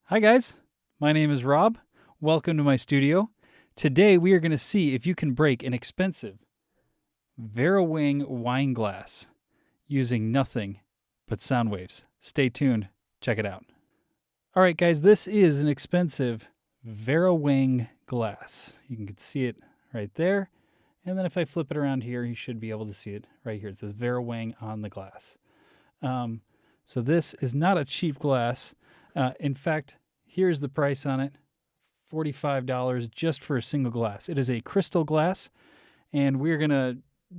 Hi guys, my name is Rob. Welcome to my studio. Today we are going to see if you can break an expensive Verawing wine glass using nothing but sound waves. Stay tuned, check it out. All right guys, this is an expensive Verawing glass. You can see it right there. And then if I flip it around here, you should be able to see it right here. It says Verawing on the glass. So this is not a cheap glass. In fact, here's the price on it, $45 just for a single glass. It is a crystal glass, and we're going to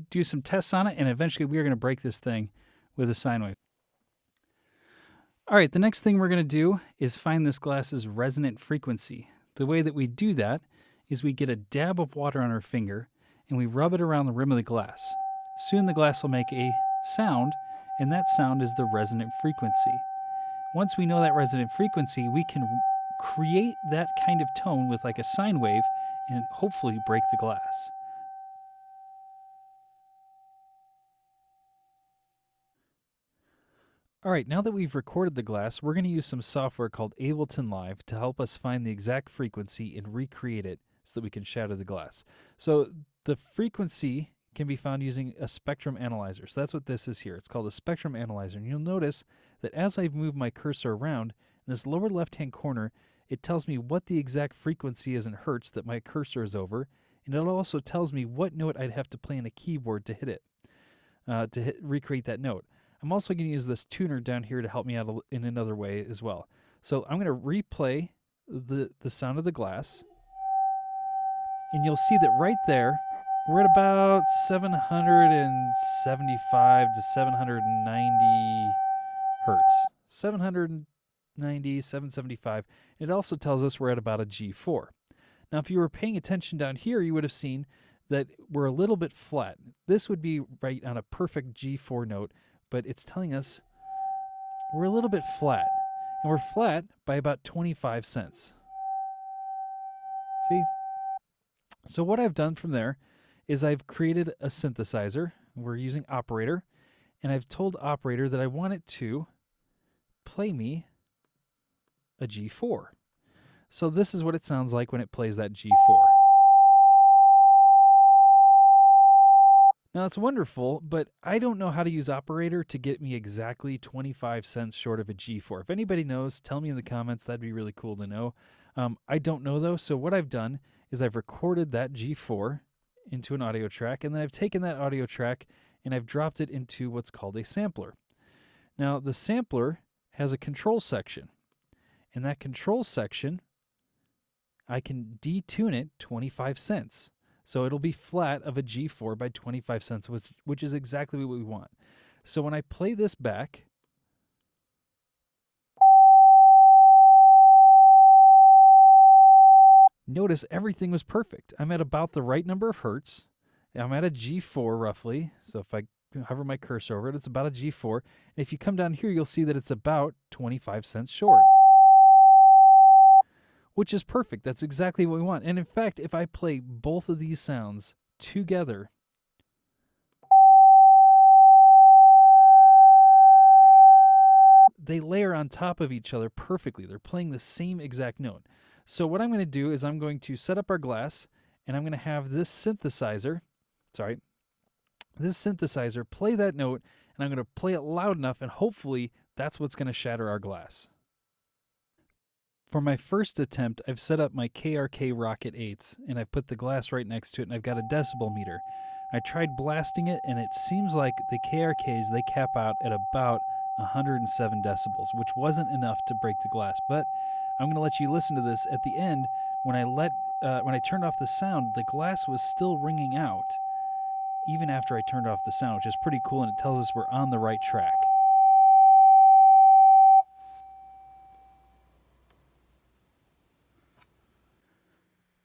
do some tests on it, and eventually we're going to break this thing with a sine wave. All right, the next thing we're going to do is find this glass's resonant frequency. The way that we do that is we get a dab of water on our finger, and we rub it around the rim of the glass. Soon the glass will make a sound, and that sound is the resonant frequency. Once we know that resonant frequency, we can create that kind of tone with like a sine wave and hopefully break the glass. All right, now that we've recorded the glass, we're going to use some software called Ableton Live to help us find the exact frequency and recreate it so that we can shatter the glass. So the frequency can be found using a spectrum analyzer. So that's what this is here. It's called a spectrum analyzer. And you'll notice that as I move my cursor around, in this lower left-hand corner, it tells me what the exact frequency is in hertz that my cursor is over, and it also tells me what note I'd have to play on a keyboard to hit it, recreate that note. I'm also going to use this tuner down here to help me out in another way as well. So I'm going to replay the sound of the glass, and you'll see that right there, we're at about 775 to 790 hertz. 790, 775. It also tells us we're at about a G4. Now, if you were paying attention down here, you would have seen that we're a little bit flat. This would be right on a perfect G4 note, but it's telling us we're a little bit flat. And we're flat by about 25 cents. See? So what I've done from there is I've created a synthesizer. We're using operator, and I've told operator that I want it to play me a G4. So this is what it sounds like when it plays that G4. Now that's wonderful, but I don't know how to use operator to get me exactly 25 cents short of a G4. If anybody knows, tell me in the comments. That'd be really cool to know. I don't know though, so what I've done is I've recorded that G4 into an audio track, and then I've taken that audio track and I've dropped it into what's called a sampler. Now the sampler has a control section. In that control section, I can detune it 25 cents. So it'll be flat of a G4 by 25 cents, which is exactly what we want. So when I play this back, notice everything was perfect. I'm at about the right number of hertz. I'm at a G4 roughly. So if I hover my cursor over it, it's about a G4. And if you come down here, you'll see that it's about 25 cents short, which is perfect. That's exactly what we want. And in fact, if I play both of these sounds together, they layer on top of each other perfectly. They're playing the same exact note. So what I'm going to do is I'm going to set up our glass, and I'm going to have this synthesizer play that note, and I'm going to play it loud enough, and hopefully that's what's going to shatter our glass. For my first attempt, I've set up my KRK Rocket 8s, and I've put the glass right next to it, and I've got a decibel meter. I tried blasting it, and it seems like the KRKs, they cap out at about 107 decibels, which wasn't enough to break the glass. But I'm going to let you listen to this. At the end, when I turned off the sound, the glass was still ringing out, even after I turned off the sound, which is pretty cool, and it tells us we're on the right track.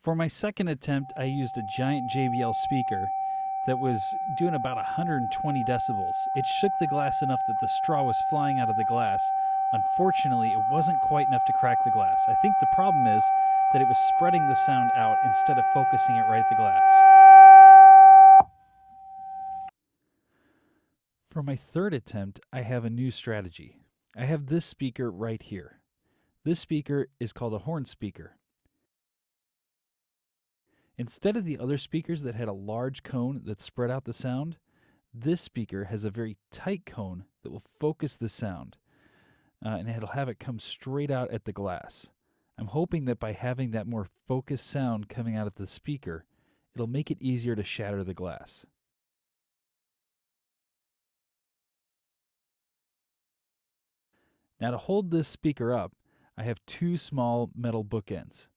For my second attempt, I used a giant JBL speaker that was doing about 120 decibels. It shook the glass enough that the straw was flying out of the glass. Unfortunately, it wasn't quite enough to crack the glass. I think the problem is that it was spreading the sound out instead of focusing it right at the glass. For my third attempt, I have a new strategy. I have this speaker right here. This speaker is called a horn speaker. Instead of the other speakers that had a large cone that spread out the sound, this speaker has a very tight cone that will focus the sound, and it'll have it come straight out at the glass. I'm hoping that by having that more focused sound coming out of the speaker, it'll make it easier to shatter the glass. Now to hold this speaker up, I have two small metal bookends.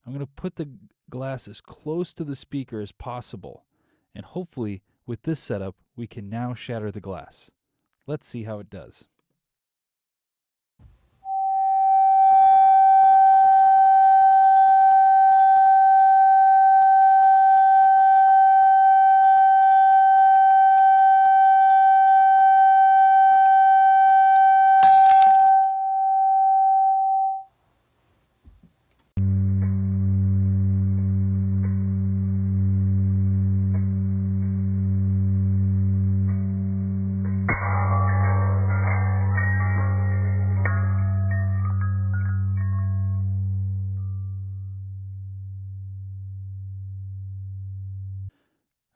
I'm going to put the glass as close to the speaker as possible, and hopefully with this setup we can now shatter the glass. Let's see how it does.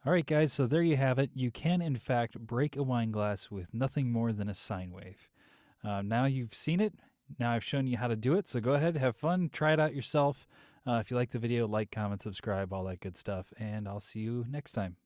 All right, guys, so there you have it. You can, in fact, break a wine glass with nothing more than a sine wave. Now you've seen it. Now I've shown you how to do it. So go ahead, have fun, try it out yourself. If you like the video, like, comment, subscribe, all that good stuff. And I'll see you next time.